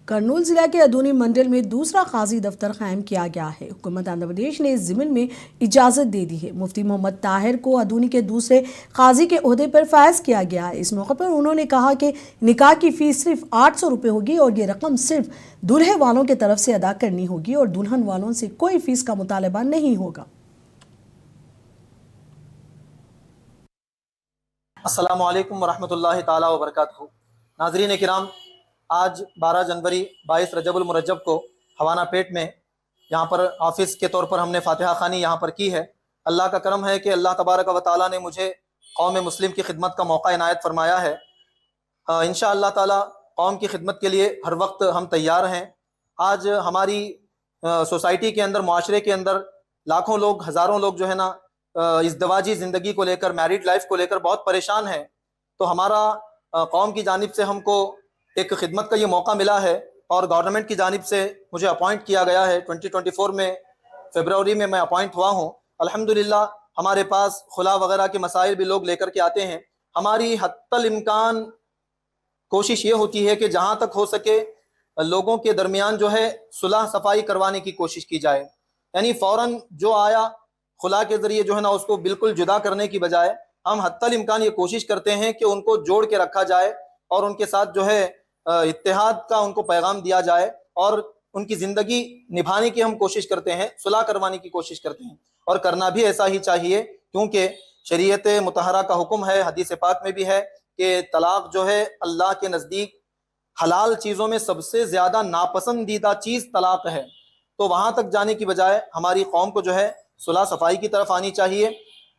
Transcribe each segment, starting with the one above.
कर्नूल जिला के अदूनी मंडल में दूसरा काजी दफ्तर कायम किया गया है। हुकूमत आंध्र प्रदेश ने इस ज़िम्न में इजाज़त दे दी है। मुफ्ती मोहम्मद ताहिर को अदूनी के दूसरे काजी के ओहदे पर फायज किया गया है। इस मौके पर उन्होंने कहा कि निकाह की फ़ीस सिर्फ 800 रुपये होगी और ये रकम सिर्फ दूल्हे वालों की तरफ से अदा करनी होगी और दुल्हन वालों से कोई फ़ीस का मुतालबा नहीं होगा। अस्सलामु अलैकुम वरहमतुल्लाहि ताला वबरकातुहू। नाज़रीन किराम, आज 12 जनवरी 22 रजबुल मुरज्जब को हवाना पेट में यहाँ पर ऑफिस के तौर पर हमने फातिहा खानी यहाँ पर की है। अल्लाह का करम है कि अल्लाह तबारक व तआला ने मुझे कौम मुस्लिम की खिदमत का मौका इनायत फरमाया है। इंशाअल्लाह ताला कौम की खिदमत के लिए हर वक्त हम तैयार हैं। आज हमारी सोसाइटी के अंदर, माशरे के अंदर लाखों लोग, हज़ारों लोग जो है ना इज़्दिवाजी ज़िंदगी को लेकर, मैरिड लाइफ को लेकर बहुत परेशान हैं। तो हमारा कौम की जानिब से हमको एक खिदमत का ये मौका मिला है और गवर्नमेंट की जानिब से मुझे अपॉइंट किया गया है। 2024 में फ़रवरी में मैं अपॉइंट हुआ हूँ। अल्हम्दुलिल्लाह हमारे पास खुला वगैरह के मसाइल भी लोग लेकर के आते हैं। हमारी हत्तल इम्कान कोशिश ये होती है कि जहाँ तक हो सके लोगों के दरमियान जो है सुलह सफाई करवाने की कोशिश की जाए। यानी फ़ौरन जो आया खुला के ज़रिए जो है ना उसको बिल्कुल जुदा करने की बजाय हम हत्तल इम्कान ये कोशिश करते हैं कि उनको जोड़ के रखा जाए और उनके साथ जो है इत्तेहाद का उनको पैगाम दिया जाए और उनकी ज़िंदगी निभाने की हम कोशिश करते हैं, सुलह करवाने की कोशिश करते हैं। और करना भी ऐसा ही चाहिए, क्योंकि शरीयत मुतहरा का हुक्म है, हदीस पाक में भी है कि तलाक जो है अल्लाह के नज़दीक हलाल चीज़ों में सबसे ज़्यादा नापसंदीदा चीज़ तलाक है। तो वहाँ तक जाने की बजाय हमारी कौम को जो है सुलह सफाई की तरफ आनी चाहिए,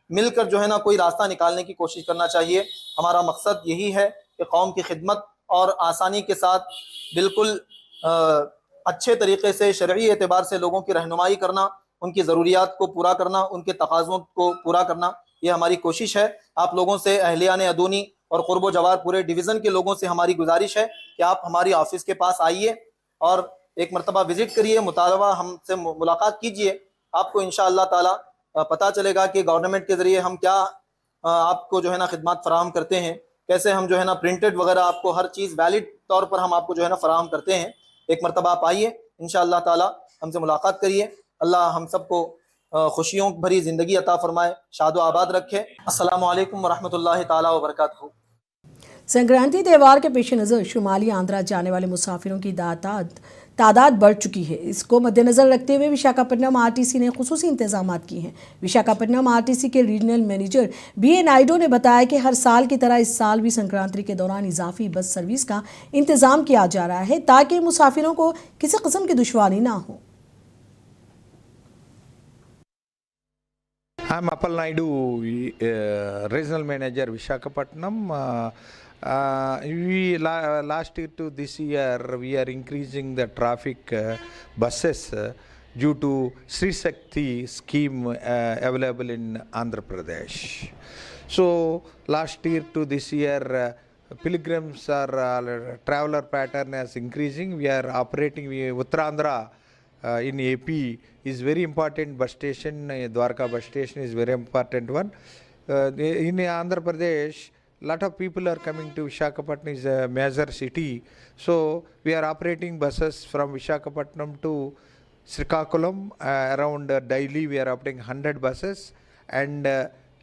मिलकर जो है ना कोई रास्ता निकालने की कोशिश करना चाहिए। हमारा मकसद यही है कि कौम की खिदमत और आसानी के साथ बिल्कुल अच्छे तरीके से शरई एतबार से लोगों की रहनुमाई करना, उनकी ज़रूरियात को पूरा करना, उनके तकाज़ों को पूरा करना, ये हमारी कोशिश है। आप लोगों से, अहलियान अदूनी और क़ुर्ब जवार पूरे डिवीज़न के लोगों से हमारी गुजारिश है कि आप हमारी ऑफिस के पास आइए और एक मरतबा विज़िट करिए, मुतालबा हमसे मुलाकात कीजिए। आपको इंशाअल्लाह ताला पता चलेगा कि गवर्नमेंट के ज़रिए हम क्या आपको जो है ना खिदमत फराहम करते हैं, कैसे हम जो है ना प्रिंटेड वगैरह आपको हर चीज़ वैलिड तौर पर हम आपको जो है ना फराहम करते हैं। एक मरतबा आप आइए, इंशाअल्लाह ताला हमसे मुलाकात करिए। अल्लाह हम सबको खुशियों भरी ज़िंदगी अता फरमाए, शादो आबाद रखे। अस्सलामु अलैकुम वरहमतुल्लाहि ताला वबरकातुहू। संक्रांति त्यौहार के पेश नज़र शुमाली आंध्रा जाने वाले मुसाफिरों की तादाद बढ़ चुकी है। इसको मद्देनज़र रखते हुए विशाखापट्टनम आरटीसी ने खुसूसी इंतजाम किए हैं। विशाखापट्टनम आरटीसी के रीजनल मैनेजर BA नायडू ने बताया कि हर साल की तरह इस साल भी संक्रांति के दौरान इजाफी बस सर्विस का इंतजाम किया जा रहा है ताकि मुसाफिरों को किसी किस्म की दुश्वारी ना हो। I'm Appal Naidu, Regional Manager, Visakhapatnam. Last year to this year, we are increasing the traffic buses due to Sri Shakti scheme available in Andhra Pradesh. So, last year to this year, pilgrims are traveler pattern is increasing. We are operating Uttarandhra. In AP is very important bus station. Dwarka bus station is very important one. In Andhra Pradesh, lot of people are coming to Visakhapatnam, is a major city. So we are operating buses from Visakhapatnam to Srikakulam. Around daily we are operating 100 buses, and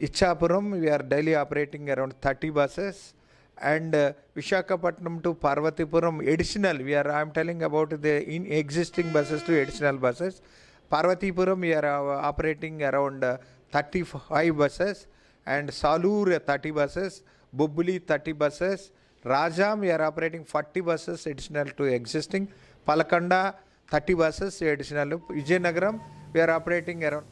Ichapuram we are daily operating around 30 buses. And Visakhapatnam to Parvatipuram additional, I am telling about the existing buses to additional buses. Parvatipuram we are operating around 35 buses, and Salur 30 buses, Bubbuli 30 buses, Rajam we are operating 40 buses additional to existing, Palakanda 30 buses additional, Vijayanagaram we are operating around.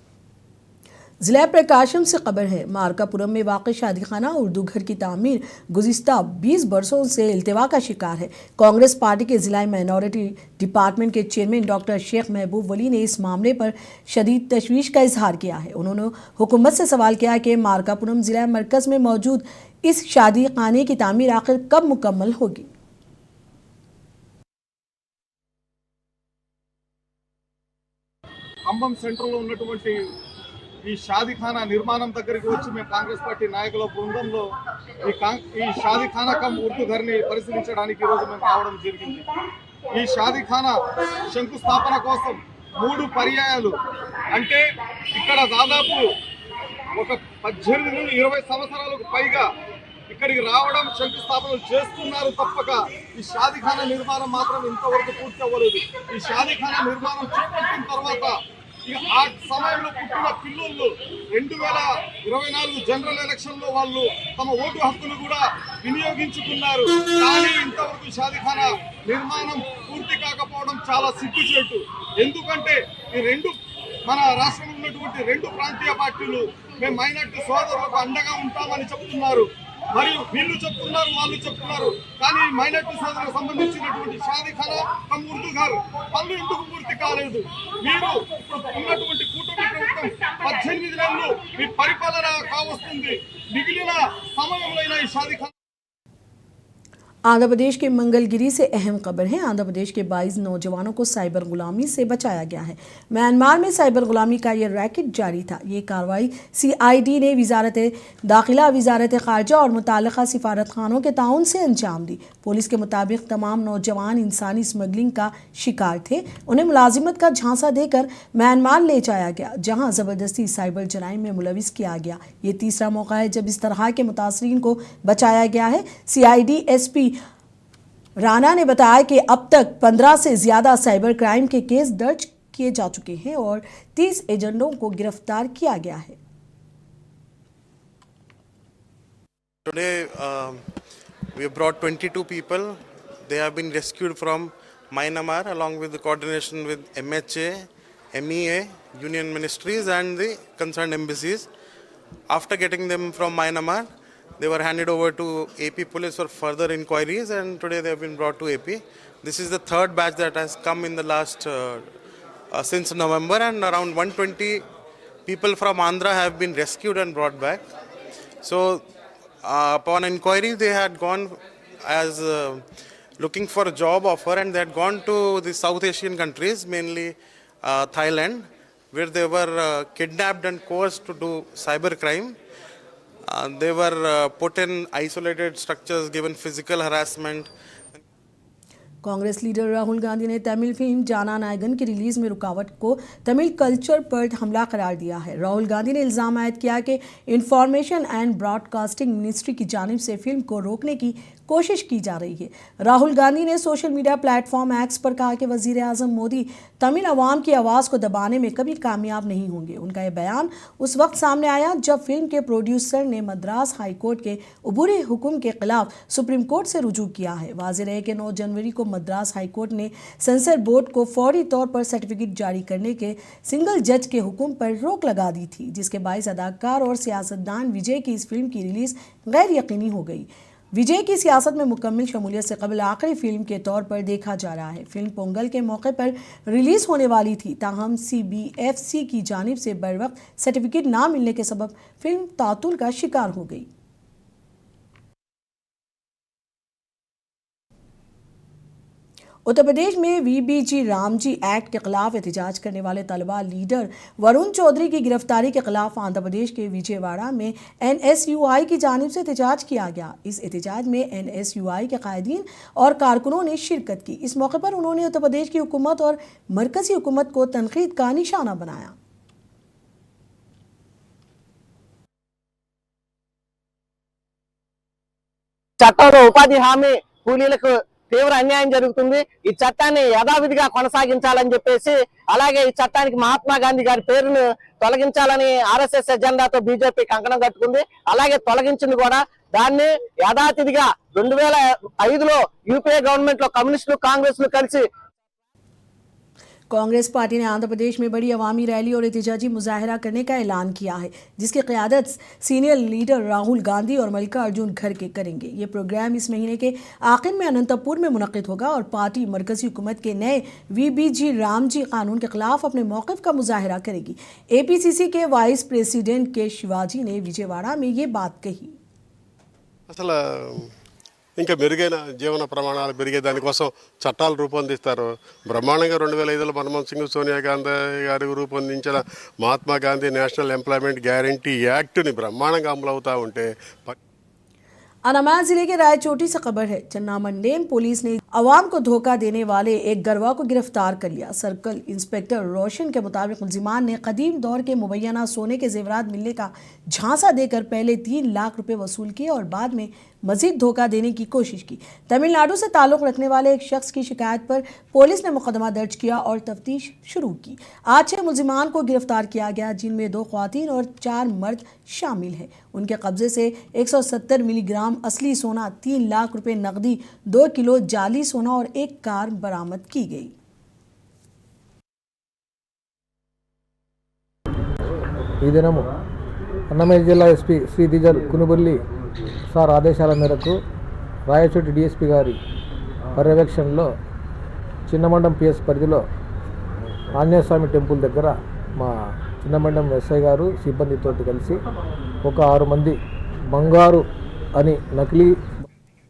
ज़िला प्रकाशम से खबर है, मार्कापुरम में वाक़ शादी खाना उर्दू घर की तामीर गुज़िस्ता 20 बरसों से इल्तिवा का शिकार है। कांग्रेस पार्टी के ज़िला माइनॉरिटी डिपार्टमेंट के चेयरमैन डॉक्टर शेख महबूब वली ने इस मामले पर शदीद तशवीश का इजहार किया है। उन्होंने हुकूमत से सवाल किया कि मार्कापुरम ज़िला मरकज़ में मौजूद इस शादी खाने की तामीर आखिर कब मुकम्मल होगी। ఈ షాదీఖానా నిర్మాణం దగ్గరికి వచ్చి మేము కాంగ్రెస్ పార్టీ నాయకుల బృందంలో ఈ షాదీఖానా కమ్ ఉర్దూ ఘర్ని పరిశీలించడానికి ఈరోజు మేము రావడం జరిగింది। ఈ షాదీఖానా శంకుస్థాపన కోసం 3 పర్యాయాలు అంటే ఇక్కడ దాదాపు ఒక 18 నుండి 20 సంవత్సరాలకు పైగా ఇక్కడికి రావడం శంకుస్థాపనలు చేస్తున్నారు తప్పక ఈ షాదీఖానా నిర్మాణం మాత్రం ఇంతవరకు పూర్తి అవ్వలేదు. ఈ షాదీఖానా నిర్మాణం చేపట్టిన తర్వాత ఆ సమయంలో పుట్టిన పిల్లలు 2024 జనరల్ ఎలక్షన్లో వాళ్ళు తమ ఓటు హక్కును కూడా వినియోగించుకున్నారు. కానీ ఇంతవరకు షాదీఖానా నిర్మాణం పూర్తి కాకపోవడం చాలా సిగ్గుచేటు. ఎందుకంటే ఈ మన రాష్ట్రంలో ఉన్నటువంటి 2 ప్రాంతీయ పార్టీలు మేము మైనార్టీ సోదరులకు అండగా ఉంటామని చెప్తున్నారు. మరియు వీళ్ళు చెప్తున్నారు, వాళ్ళు చెప్తున్నారు. కానీ మైనార్టీ సోదరులకు సంబంధించినటువంటి షాదీఖానా కమ్ ఉర్దూ ఘర్ పనులు ఎందుకు పూర్తి కాలేదు? మీరు ఇప్పుడు ఉన్నటువంటి కూటమి ప్రభుత్వం 18 నెలలు మీ పరిపాలన కావస్తుంది. మిగిలిన సమయంలో ఈ షాదీఖానా आंध्र प्रदेश के मंगलगिरी से अहम खबर है। आंध्र प्रदेश के 22 नौजवानों को साइबर गुलामी से बचाया गया है। म्यांमार में साइबर गुलामी का ये रैकेट जारी था। ये कार्रवाई CID ने वजारत दाखिला, वजारत खारजा और मुताल्लिक़ा सिफारत खानों के ताउन से अंजाम दी। पुलिस के मुताबिक तमाम नौजवान इंसानी स्मगलिंग का शिकार थे। उन्हें मुलाजिमत का झांसा देकर म्यांमार ले जाया गया, जहाँ ज़बरदस्ती साइबर जराइम में मुलविस किया गया। ये तीसरा मौका है जब इस तरह के मुतासरीन को बचाया गया है। CID SP राणा ने बताया कि अब तक 15 से ज़्यादा साइबर क्राइम के केस दर्ज किए जा चुके हैं और 30 एजेंटों को गिरफ्तार किया गया है। Today we have brought 22 people. They have been rescued from Myanmar along with the coordination with MHA, MEA, Union Ministries and the concerned embassies. After getting them from Myanmar, they were handed over to AP police for further inquiries, and today they have been brought to AP. This is the third batch that has come in the last since November, and around 120 people from Andhra have been rescued and brought back. So upon inquiry, they had gone as looking for a job offer, and they had gone to the South Asian countries, mainly Thailand, where they were kidnapped and coerced to do cyber crime. They were put in isolated structures, given physical harassment. Congress leader Rahul Gandhi ने Tamil film जाना नायगन की release में रुकावट को Tamil culture पर हमला करार दिया है। राहुल गांधी ने इल्जाम आयद किया कि इंफॉर्मेशन एंड ब्रॉडकास्टिंग मिनिस्ट्री की जानिब से फिल्म को रोकने की कोशिश की जा रही है। राहुल गांधी ने सोशल मीडिया प्लेटफॉर्म एक्स पर कहा कि वजीर आज़म मोदी तमिल अवाम की आवाज़ को दबाने में कभी कामयाब नहीं होंगे। उनका यह बयान उस वक्त सामने आया जब फिल्म के प्रोड्यूसर ने मद्रास हाई कोर्ट के अबूरी हुक्म के खिलाफ सुप्रीम कोर्ट से रुजू किया है। वाज़ेह रहे कि 9 जनवरी को मद्रास हाई कोर्ट ने सेंसर बोर्ड को फौरी तौर पर सर्टिफिकेट जारी करने के सिंगल जज के हुक्म पर रोक लगा दी थी, जिसके बायस अदाकार और सियासतदान विजय की इस फिल्म की रिलीज गैर यकीनी हो गई। विजय की सियासत में मुकम्मल शमूलियत से कबल आखिरी फिल्म के तौर पर देखा जा रहा है। फिल्म पोंगल के मौके पर रिलीज होने वाली थी, ताहम CBFC की जानिब से बर वक्त सर्टिफिकेट ना मिलने के सबब फिल्म तातुल का शिकार हो गई। उत्तर प्रदेश में VBG रामजी एक्ट के खिलाफ एहतजाज करने वाले तलबा लीडर वरुण चौधरी की गिरफ्तारी के खिलाफ आंध्र प्रदेश के विजयवाड़ा में NSUI की जानिब से एहतजाज किया गया। इस एहतजाज में NSUI के कायदीन और कारकुनों ने शिरकत की। इस मौके पर उन्होंने उत्तर प्रदेश की हुकूमत और मरकजी हुकूमत को तनकीद का निशाना बनाया। చట్టంలో ఉపాధి హామీ కూలీలకు తీవ్ర అన్యాయం జరుగుతుంది। ఈ చట్టాన్ని యథావిధిగా కొనసాగించాలని చెప్పేసి, అలాగే ఈ చట్టానికి మహాత్మా గాంధీ గారి పేరును తొలగించాలని RSS ఎజెండాతో బీజేపీ కంకణం కట్టుకుంది। అలాగే తొలగించింది కూడా। దాన్ని యథాతిథిగా 2005లో యూపీఏ గవర్నమెంట్ లో కమ్యూనిస్టులు కాంగ్రెస్లు కలిసి कांग्रेस पार्टी ने आंध्र प्रदेश में बड़ी अवामी रैली और एहतजाजी मुजाहरा करने का ऐलान किया है, जिसकी क़यादत सीनियर लीडर राहुल गांधी और मल्लिकार्जुन खड़गे करेंगे। ये प्रोग्राम इस महीने के आखिर में अनंतपुर में मुनक़िद होगा और पार्टी मरकजी हुकूमत के नए VBG रामजी कानून के खिलाफ अपने मौक़िफ़ का मुजाहरा करेगी। APCC के वाइस प्रेसिडेंट के शिवाजी ने विजयवाड़ा में ये बात कही। అసలు ఇంకా మెరుగైన జీవన ప్రమాణాలు పెరిగే దానికోసం చట్టాలు రూపొందిస్తారు। బ్రహ్మాండంగా 2005లో మన్మోహన్ సింగ్, సోనియా గాంధీ గారు రూపొందించిన Mahatma Gandhi national employment guarantee యాక్ట్ని బ్రహ్మాండంగా అమలు అవుతూ ఉంటే अनामया जिले के रायचोटी से खबर है। चन्ना मंडेन पुलिस ने आवाम को धोखा देने वाले एक गिरवा को गिरफ्तार कर लिया। सर्कल इंस्पेक्टर रोशन के मुताबिक मुलजिमान ने कदीम दौर के मुबैना सोने के जेवरात मिलने का झांसा देकर पहले 3 लाख रुपए वसूल किए और बाद में मजीद धोखा देने की कोशिश की। तमिलनाडु से ताल्लुक रखने वाले एक शख्स की शिकायत पर पुलिस ने मुकदमा दर्ज किया और तफ्तीश शुरू की। आज 6 मुलजिमान को गिरफ्तार किया गया, जिनमें 2 ख्वातीन और 4 मर्द शामिल हैं। उनके कब्जे से 170 मिलीग्राम असली सोना, 3 लाख रुपए नकदी, 2 किलो जाली सोना और एक कार बरामद की गई। ఈ దినము అన్నమయ్య జిల్లా ఎస్పీ శ్రీ దిజర్ కునుబుల్లి సార్ ఆదేశాల మేరకు రాయచోటి డిఎస్పీ గారి పర్యవేక్షణలో చిన్నమండం పిఎస్ పరిధిలో ఆంజనేయస్వామి టెంపుల్ దగ్గర మా చిన్నమండం ఎస్ఐ గారు సిబ్బందితో కలిసి ఒక 6 మంది బంగారు అని నకిలీ